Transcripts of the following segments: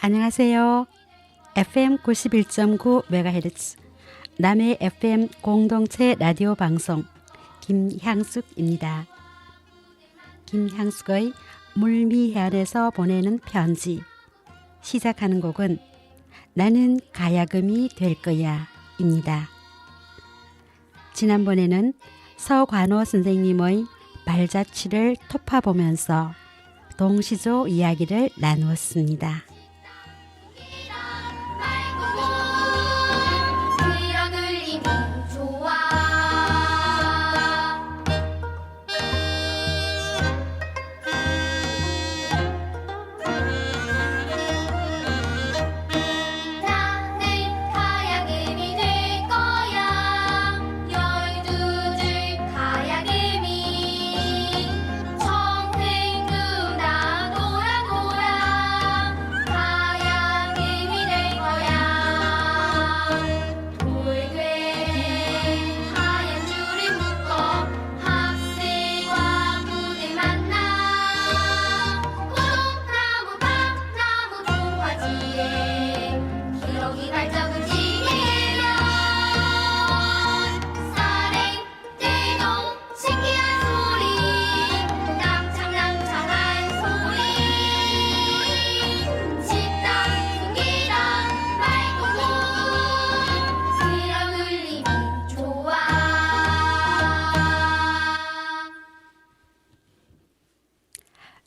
안녕하세요. FM 91.9MHz 남해 FM 공동체 라디오 방송 김향숙입니다. 김향숙의 물미해안에서 보내는 편지. 시작하는 곡은 나는 가야금이 될 거야 입니다. 지난번에는 서관호 선생님의 발자취를 토파보면서 동시조 이야기를 나누었습니다.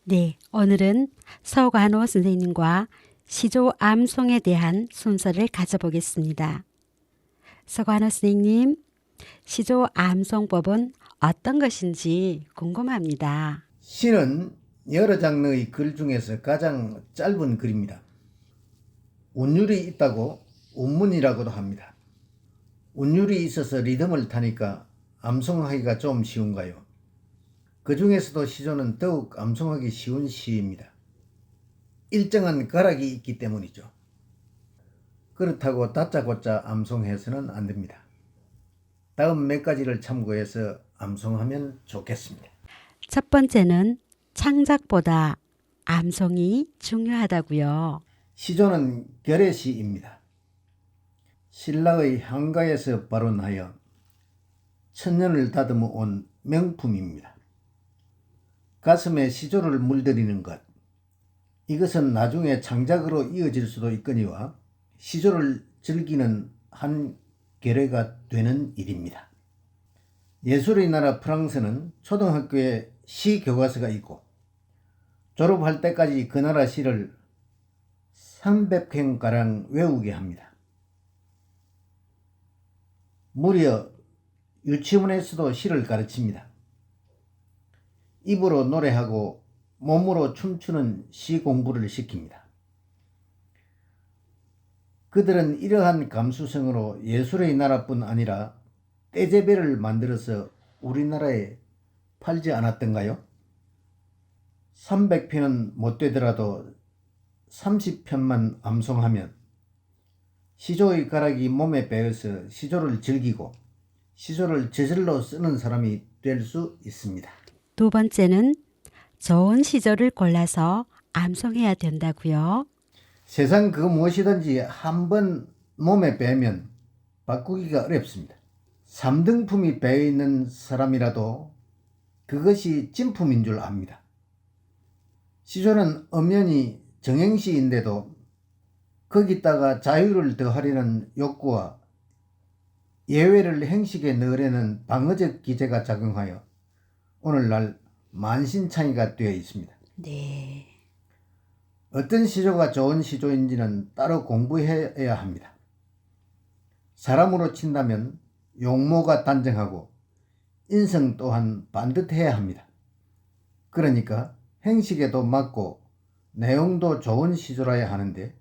네, 오늘은 서관호 선생님과 시조 암송에 대한 순서를 가져보겠습니다. 서관호 선생님, 시조 암송법은 어떤 것인지 궁금합니다. 시는 여러 장르의 글 중에서 가장 짧은 글입니다. 운율이 있다고 운문이라고도 합니다. 운율이 있어서 리듬을 타니까 암송하기가 좀 쉬운가요? 그 중에서도 시조는 더욱 암송하기 쉬운 시입니다. 일정한 가락이 있기 때문이죠. 그렇다고 다짜고짜 암송해서는 안 됩니다. 다음 몇 가지를 참고해서 암송하면 좋겠습니다. 첫 번째는 창작보다 암송이 중요하다고요. 시조는 결의시입니다. 신라의 한가에서 발원하여 천년을 다듬어 온 명품입니다. 가슴에 시조를 물들이는 것, 이것은 나중에 창작으로 이어질 수도 있거니와 시조를 즐기는 한 계례가 되는 일입니다. 예술의 나라 프랑스는 초등학교에 시 교과서가 있고 졸업할 때까지 그 나라 시를 300행가량 외우게 합니다. 무려 유치원에서도 시를 가르칩니다. 입으로 노래하고 몸으로 춤추는 시 공부를 시킵니다. 그들은 이러한 감수성으로 예술의 나라뿐 아니라 떼제배를 만들어서 우리나라에 팔지 않았던가요? 300편은 못 되더라도 30편만 암송하면 시조의 가락이 몸에 배어서 시조를 즐기고 시조를 저절로 쓰는 사람이 될 수 있습니다. 두 번째는 좋은 시조를 골라서 암송해야 된다고요. 세상 그 무엇이든지 한번 몸에 배면 바꾸기가 어렵습니다. 3등품이 배어있는 사람이라도 그것이 진품인 줄 압니다. 시조는 엄연히 정행시인데도 거기다가 자유를 더하려는 욕구와 예외를 행식에 넣으려는 방어적 기제가 작용하여 오늘날 만신창이가 되어 있습니다. 네. 어떤 시조가 좋은 시조인지는 따로 공부해야 합니다. 사람으로 친다면 용모가 단정하고 인성 또한 반듯해야 합니다. 그러니까 행식에도 맞고 내용도 좋은 시조라야 하는데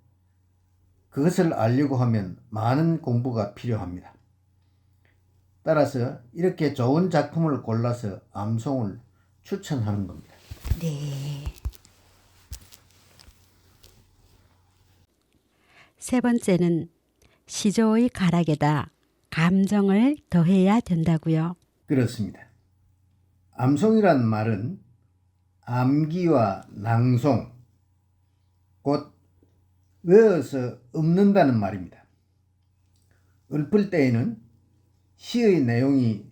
그것을 알려고 하면 많은 공부가 필요합니다. 따라서 이렇게 좋은 작품을 골라서 암송을 추천하는 겁니다. 네. 세 번째는 시조의 가락에다 감정을 더해야 된다고요. 그렇습니다. 암송이란 말은 암기와 낭송, 곧 외워서 읊는다는 말입니다. 읊을 때에는 시의 내용이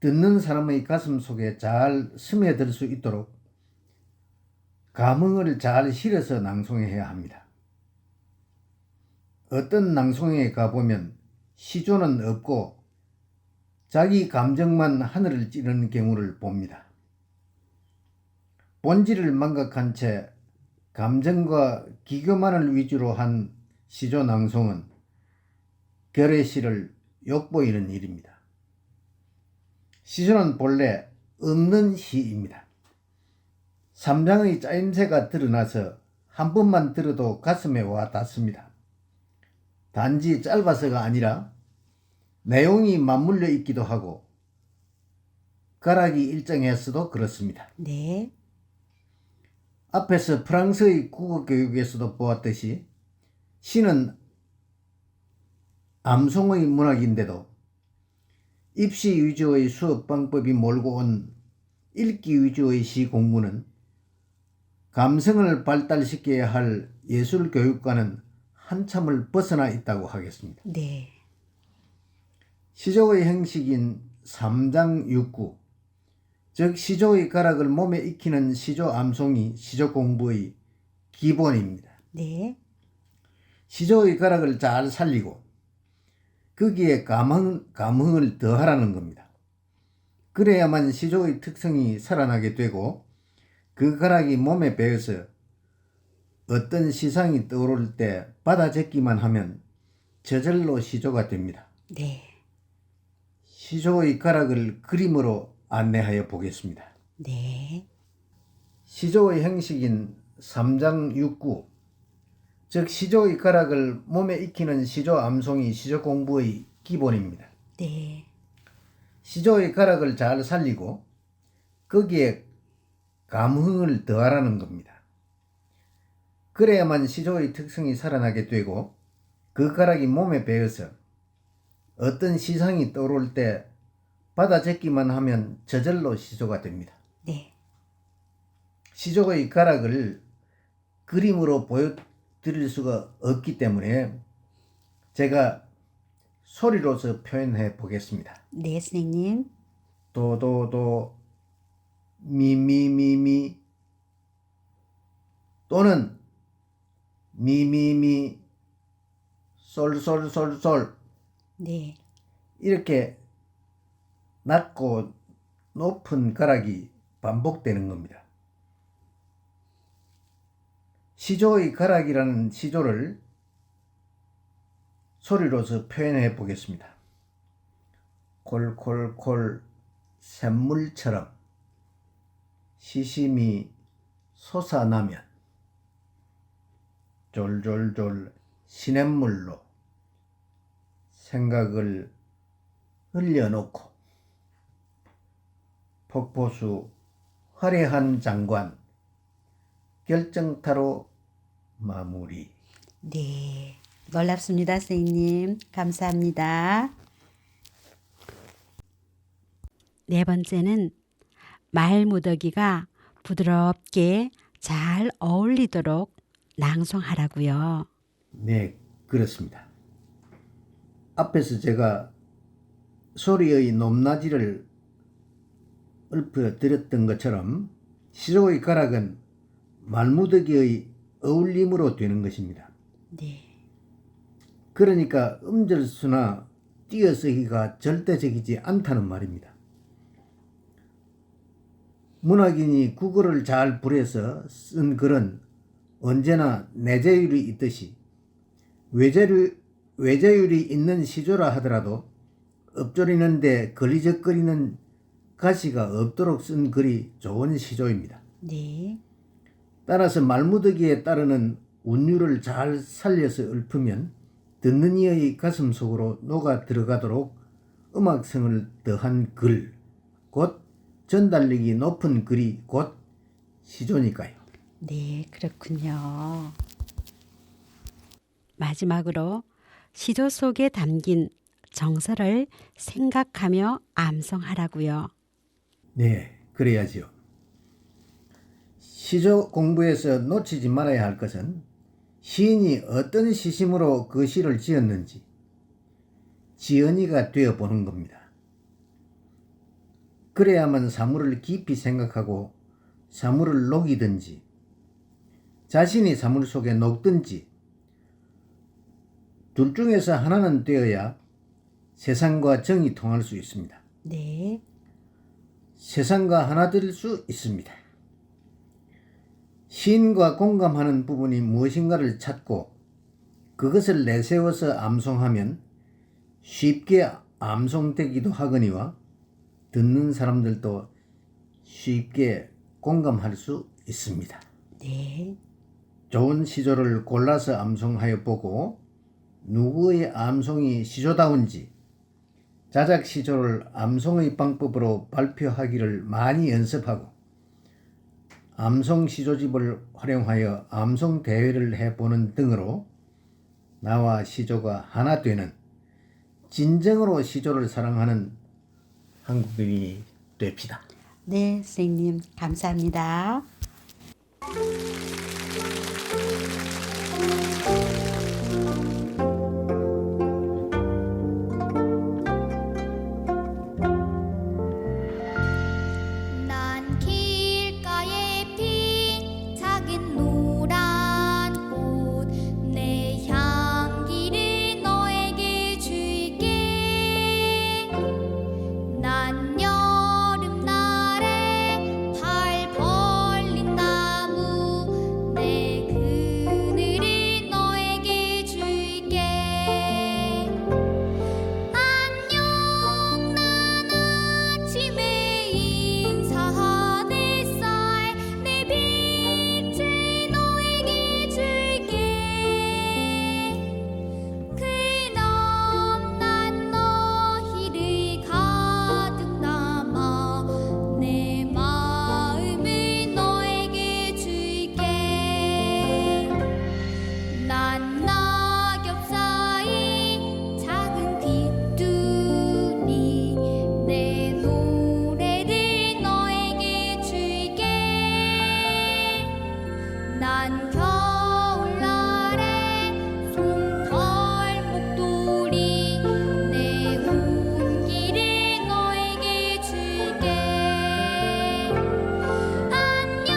듣는 사람의 가슴 속에 잘 스며들 수 있도록 감흥을 잘 실어서 낭송해야 합니다. 어떤 낭송에 가보면 시조는 없고 자기 감정만 하늘을 찌르는 경우를 봅니다. 본질을 망각한 채 감정과 기교만을 위주로 한 시조 낭송은 결의시를 욕보이는 일입니다. 시조는 본래 없는 시입니다. 삼장의 짜임새가 드러나서 한 번만 들어도 가슴에 와 닿습니다. 단지 짧아서가 아니라 내용이 맞물려 있기도 하고 가락이 일정해서도 그렇습니다. 네. 앞에서 프랑스의 국어교육에서도 보았듯이 시는 암송의 문학인데도 입시 위주의 수업 방법이 몰고 온 읽기 위주의 시 공부는 감성을 발달시켜야 할 예술 교육과는 한참을 벗어나 있다고 하겠습니다. 네. 시조의 형식인 삼장육구, 즉 시조의 가락을 몸에 익히는 시조 암송이 시조 공부의 기본입니다. 네. 시조의 가락을 잘 살리고 거기에 감흥을 더하라는 겁니다. 그래야만 시조의 특성이 살아나게 되고 그 가락이 몸에 배어서 어떤 시상이 떠오를 때 받아 적기만 하면 저절로 시조가 됩니다. 네. 시조의 가락을 그림으로 안내하여 보겠습니다. 네. 시조의 형식인 삼장육구, 즉 시조의 가락을 몸에 익히는 시조 암송이 시조 공부의 기본입니다. 네. 시조의 가락을 잘 살리고 거기에 감흥을 더하라는 겁니다. 그래야만 시조의 특성이 살아나게 되고 그 가락이 몸에 배어서 어떤 시상이 떠오를 때 받아 적기만 하면 저절로 시조가 됩니다. 네. 시조의 가락을 그림으로 보여드릴 수가 없기 때문에 제가 소리로서 표현해 보겠습니다. 네, 선생님. 도도도 미미미미 또는 미미미 솔솔솔솔 네. 이렇게 낮고 높은 가락이 반복되는 겁니다. 시조의 가락이라는 시조를 소리로서 표현해 보겠습니다. 콜콜콜 샘물처럼 시심이 솟아나면 졸졸졸 시냇물로 생각을 흘려놓고 폭포수 화려한 장관 결정타로 마무리. 네. 놀랍습니다, 선생님. 감사합니다. 네 번째는 말무더기가 부드럽게 잘 어울리도록 낭송하라고요. 네, 그렇습니다. 앞에서 제가 소리의 높낮이를 읊어드렸던 것처럼 시조의 가락은 말무더기의 어울림으로 되는 것입니다. 네. 그러니까 음절수나 띄어쓰기가 절대적이지 않다는 말입니다. 문학인이 국어를 잘 불해서 쓴 글은 언제나 내재율이 있듯이 외재율이 있는 시조라 하더라도 읊조리는데 걸리적거리는 가시가 없도록 쓴 글이 좋은 시조입니다. 네. 따라서 말무더기에 따르는 운율을 잘 살려서 읊으면 듣는 이의 가슴 속으로 녹아 들어가도록 음악성을 더한 글, 곧 전달력이 높은 글이 곧 시조니까요. 네, 그렇군요. 마지막으로 시조 속에 담긴 정서를 생각하며 암송하라고요. 네, 그래야지요. 시조 공부에서 놓치지 말아야 할 것은 시인이 어떤 시심으로 그 시를 지었는지 지연이가 되어보는 겁니다. 그래야만 사물을 깊이 생각하고 사물을 녹이든지 자신이 사물 속에 녹든지 둘 중에서 하나는 되어야 세상과 정이 통할 수 있습니다. 네. 세상과 하나 될 수 있습니다. 시인과 공감하는 부분이 무엇인가를 찾고 그것을 내세워서 암송하면 쉽게 암송되기도 하거니와 듣는 사람들도 쉽게 공감할 수 있습니다. 네. 좋은 시조를 골라서 암송하여 보고 누구의 암송이 시조다운지 자작 시조를 암송의 방법으로 발표하기를 많이 연습하고 암송 시조집을 활용하여 암송 대회를 해보는 등으로 나와 시조가 하나 되는 진정으로 시조를 사랑하는 한국인이 됩시다. 네, 선생님 감사합니다. 난 길가에 핀 작은 노란 꽃 내 향기를 너에게 줄게 난 여름날에 발 벌린 나무 내 그늘을 너에게 줄게 안녕 난 아침에 인사했살 내 빛을 너에게 줄게 그럼 난 너희를 가득 담아 내 마음을 너에게 줄게 난 낙엽 사이 작은 빗줄이 내 노래를 너에게 줄게 난 겨울날에 솜털 목도리 내 온기를 너에게 줄게 안녕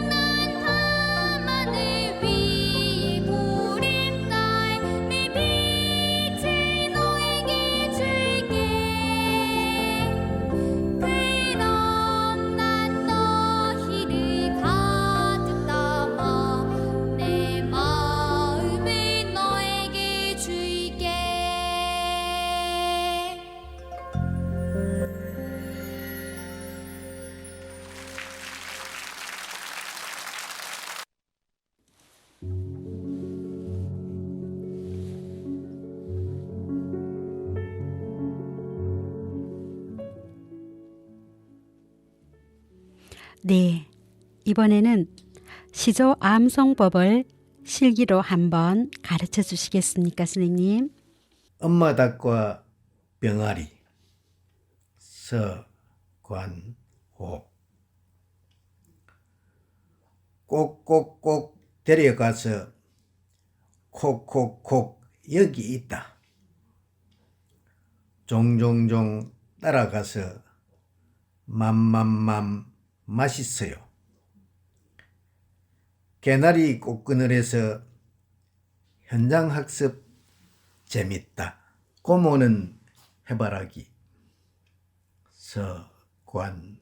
난 밤하늘 위 보름달 내 빛을 너에게 줄게 그럼 난 너희를 가득 담아 내 마음을 너에게 줄게 네. 이번에는 시조 암송법을 실기로 한번 가르쳐 주시겠습니까, 선생님? 엄마 닭과 병아리 서관호 꼭꼭꼭 데려가서 콕콕콕 여기 있다. 종종종 따라가서 맘맘맘 맛있어요. 개나리 꽃그늘에서 현장학습 재밌다. 고모는 해바라기 서관호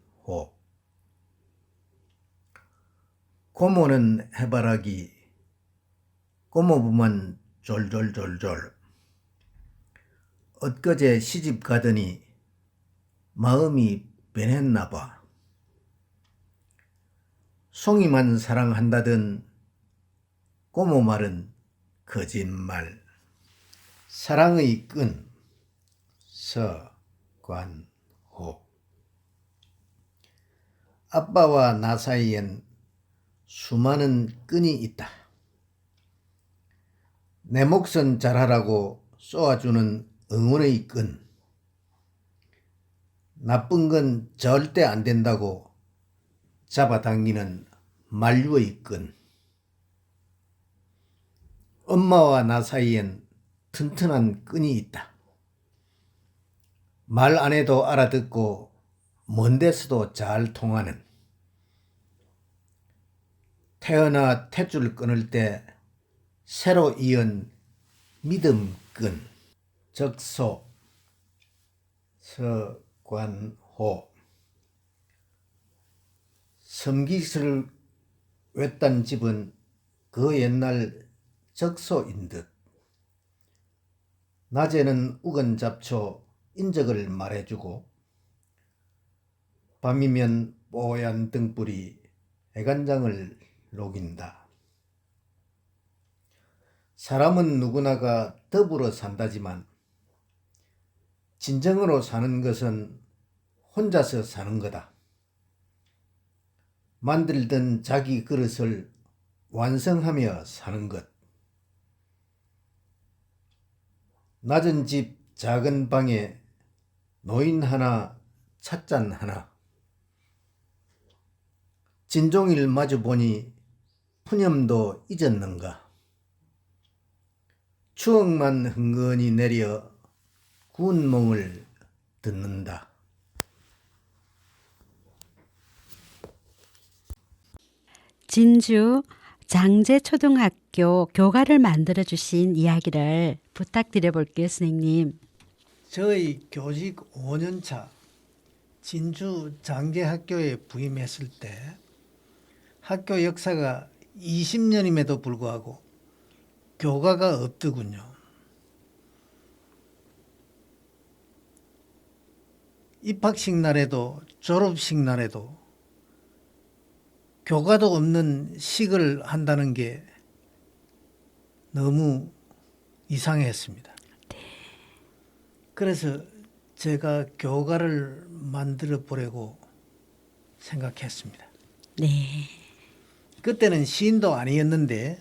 고모는 해바라기 고모부만 졸졸졸졸 엊그제 시집 가더니 마음이 변했나봐. 송이만 사랑한다던 고모 말은 거짓말. 사랑의 끈 서관호 아빠와 나 사이엔 수많은 끈이 있다. 내 몫은 잘하라고 쏘아주는 응원의 끈. 나쁜 건 절대 안 된다고 잡아당기는 만류의 끈. 엄마와 나 사이엔 튼튼한 끈이 있다. 말 안 해도 알아듣고 먼 데서도 잘 통하는, 태어나 탯줄 끊을 때 새로 이은 믿음끈. 적소 서관호. 섬깃을 외딴 집은 그 옛날 적소인 듯. 낮에는 우건 잡초 인적을 말해주고 밤이면 뽀얀 등불이 애간장을 녹인다. 사람은 누구나가 더불어 산다지만 진정으로 사는 것은 혼자서 사는 거다. 만들던 자기 그릇을 완성하며 사는 것. 낮은 집 작은 방에 노인 하나, 찻잔 하나. 진종일 마주보니 푸념도 잊었는가. 추억만 흥건히 내려 구운 몽을 듣는다. 진주 장제초등학교 교가를 만들어 주신 이야기를 부탁드려 볼게요, 선생님. 저희 교직 5년차 진주 장제학교에 부임했을 때 학교 역사가 20년임에도 불구하고 교가가 없더군요. 입학식 날에도 졸업식 날에도 교가도 없는 식을 한다는 게 너무 이상했습니다. 그래서 제가 교가를 만들어 보려고 생각했습니다. 네. 그때는 시인도 아니었는데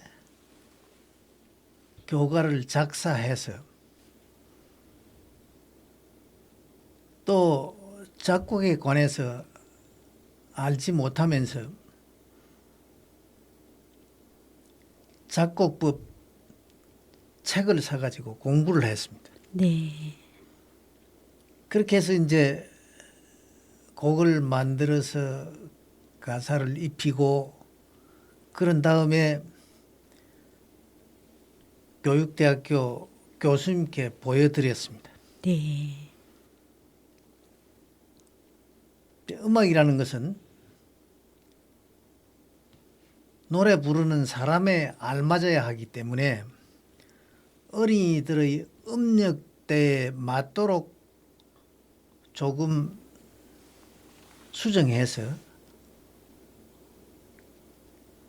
교가를 작사해서 또 작곡에 관해서 알지 못하면서 작곡법 책을 사가지고 공부를 했습니다. 네. 그렇게 해서 이제 곡을 만들어서 가사를 입히고 그런 다음에 교육대학교 교수님께 보여드렸습니다. 네. 음악이라는 것은 노래 부르는 사람에 알맞아야 하기 때문에 어린이들의 음역대에 맞도록 조금 수정해서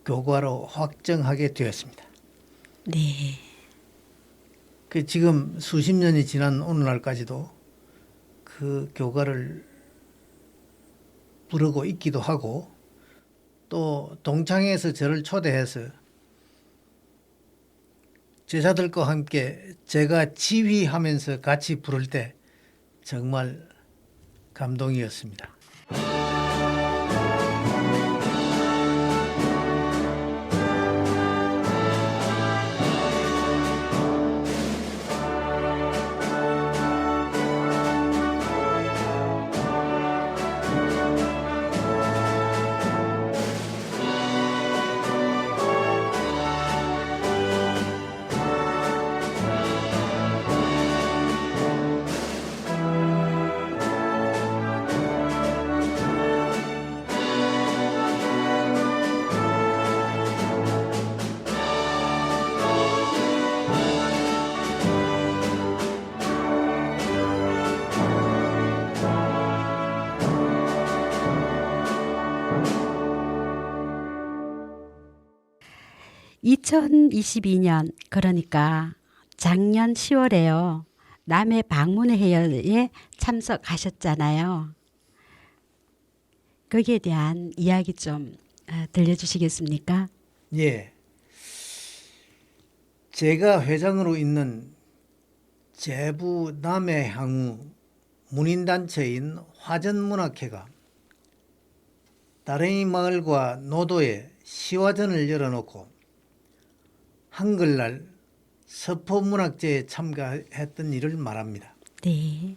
교과로 확정하게 되었습니다. 네. 그 지금 수십 년이 지난 오늘날까지도 그 교과를 부르고 있기도 하고 또 동창회에서 저를 초대해서 제자들과 함께 제가 지휘하면서 같이 부를 때 정말 감동이었습니다. (2022년) 그러니까 작년 10월에요. 남해 방문회에 참석하셨잖아요. 거기에 대한 이야기 좀 들려주시겠습니까? 예. 제가 회장으로 있는 제부 남해향후 문인단체인 화전문학회가 다랭이 마을과 노도에 시화전을 열어놓고 한글날 서포문학제에 참가했던 일을 말합니다. 네.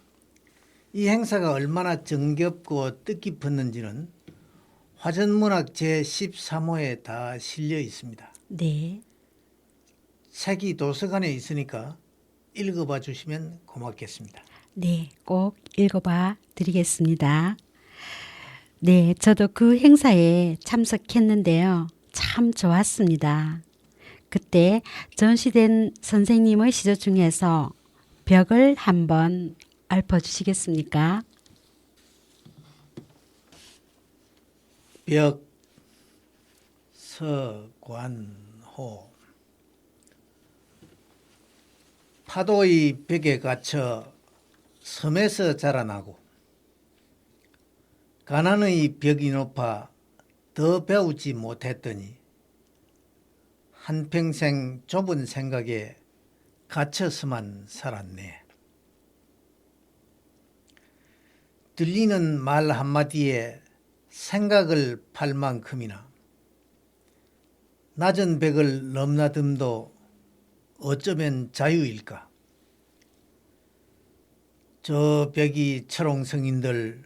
이 행사가 얼마나 정겹고 뜻깊었는지는 화전문학 제13호에 다 실려 있습니다. 네. 책이 도서관에 있으니까 읽어봐 주시면 고맙겠습니다. 네, 꼭 읽어봐 드리겠습니다. 네, 저도 그 행사에 참석했는데요. 참 좋았습니다. 그때 전시된 선생님의 시조 중에서 벽을 한번 읊어주시겠습니까? 벽, 서관호. 파도의 벽에 갇혀 섬에서 자라나고 가난의 벽이 높아 더 배우지 못했더니 한평생 좁은 생각에 갇혀서만 살았네. 들리는 말 한마디에 생각을 팔 만큼이나 낮은 벽을 넘나듦도 어쩌면 자유일까? 저 벽이 철옹성인들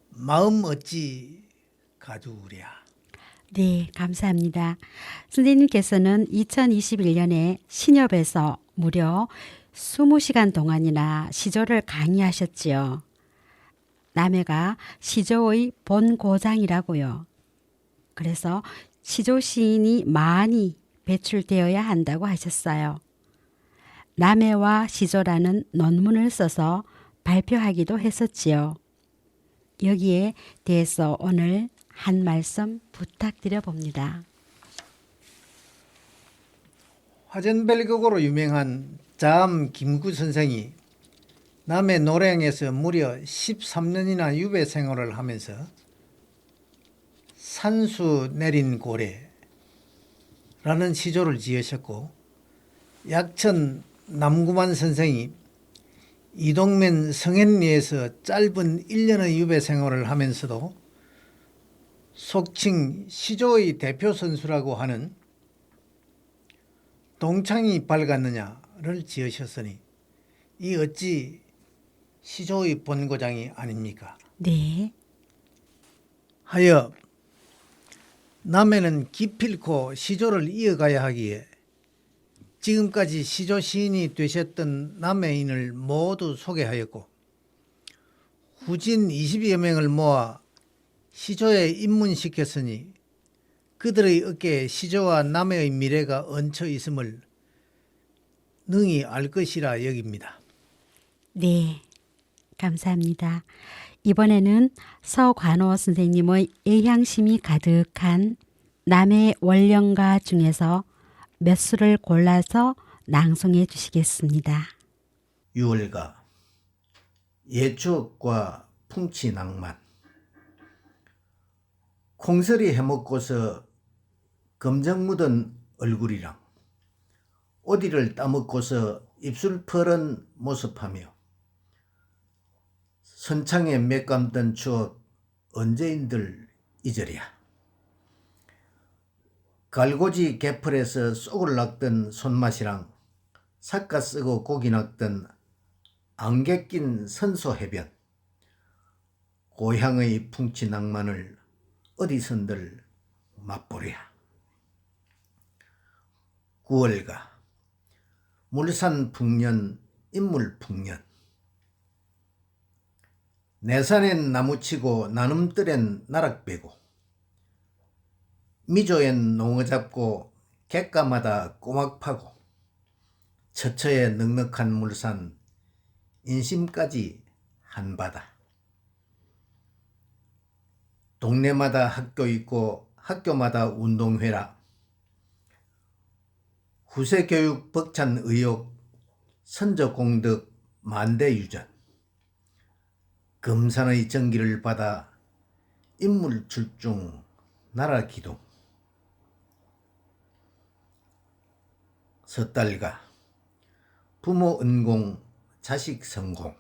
마음 어찌 가두랴. 네, 감사합니다. 선생님께서는 2021년에 신협에서 무려 20시간 동안이나 시조를 강의하셨지요. 남해가 시조의 본고장이라고요. 그래서 시조 시인이 많이 배출되어야 한다고 하셨어요. 남해와 시조라는 논문을 써서 발표하기도 했었지요. 여기에 대해서 오늘 한 말씀 부탁드려 봅니다. 화전별곡으로 유명한 자암 김구 선생이 남해 노량에서 무려 13년이나 유배 생활을 하면서 산수 내린 고래라는 시조를 지으셨고, 약천 남구만 선생이 이동면 성현리에서 짧은 1년의 유배 생활을 하면서도 속칭 시조의 대표 선수라고 하는 동창이 밝았느냐를 지으셨으니 이 어찌 시조의 본고장이 아닙니까? 네. 하여 남해는 기필코 시조를 이어가야 하기에 지금까지 시조 시인이 되셨던 남해인을 모두 소개하였고, 후진 20여 명을 모아 시조에 입문시켰으니 그들의 어깨에 시조와 남해의 미래가 얹혀 있음을 능히 알 것이라 여깁니다. 네, 감사합니다. 이번에는 서관호 선생님의 애향심이 가득한 남해 원령가 중에서 몇 수를 골라서 낭송해 주시겠습니다. 6월가 옛 추억과 풍치 낭만. 콩설이 해먹고서 검정 묻은 얼굴이랑 오디를 따먹고서 입술 푸른 모습하며 선창에 맥 감던 추억 언제인들 잊으랴. 갈고지 개풀에서 쏙을 낚던 손맛이랑 삿가 쓰고 고기 낚던 안개 낀 선소 해변, 고향의 풍치 낭만을 어디선들 맛보랴. 9월가 물산 풍년 인물 풍년. 내산엔 나무치고 나눔뜰엔 나락 베고 미조엔 농어 잡고 객가마다 꼬막 파고 처처에 넉넉한 물산 인심까지 한바다. 동네마다 학교 있고 학교마다 운동회라. 후세교육 벅찬 의욕 선조공덕 만대유전. 금산의 전기를 받아 인물 출중 나라 기동. 섣달가 부모 은공 자식 성공.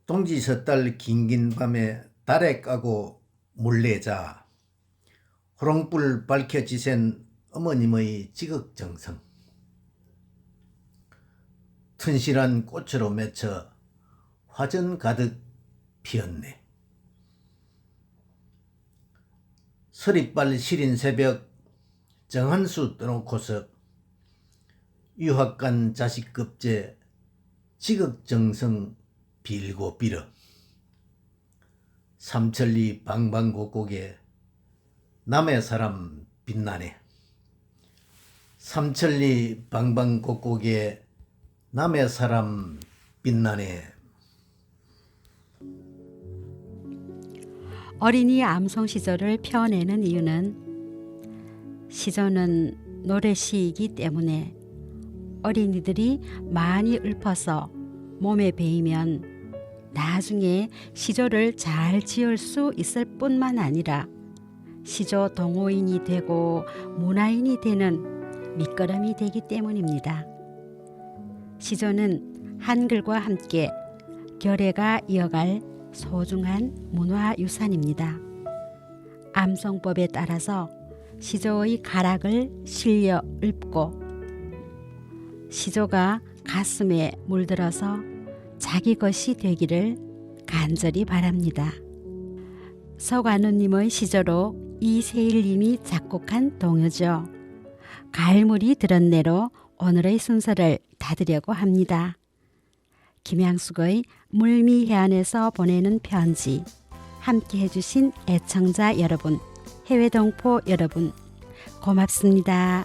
동지 섣달 긴긴 밤에 달에 까고 물레자. 호롱불 밝혀 지센 어머님의 지극정성. 튼실한 꽃으로 맺혀 화전 가득 피었네. 서리빨 시린 새벽 정한수 떠놓고서 유학 간 자식 급제 지극정성 빌고 빌어. 삼천리 방방곡곡에 남의 사람 빛나네. 삼천리 방방곡곡에 남의 사람 빛나네. 어린이 암송 시조를 펴내는 이유는 시조는 노래시이기 때문에 어린이들이 많이 읊어서 몸에 배이면 나중에 시조를 잘 지을 수 있을 뿐만 아니라 시조 동호인이 되고 문화인이 되는 밑거름이 되기 때문입니다. 시조는 한글과 함께 결애가 이어갈 소중한 문화유산입니다. 암송법에 따라서 시조의 가락을 실려 읊고 시조가 가슴에 물들어서 자기 것이 되기를 간절히 바랍니다. 서관우님의 시조로 이세일님이 작곡한 동요죠. 가을물이 들었네로 오늘의 순서를 닫으려고 합니다. 김양숙의 물미해안에서 보내는 편지, 함께 해주신 애청자 여러분, 해외동포 여러분, 고맙습니다.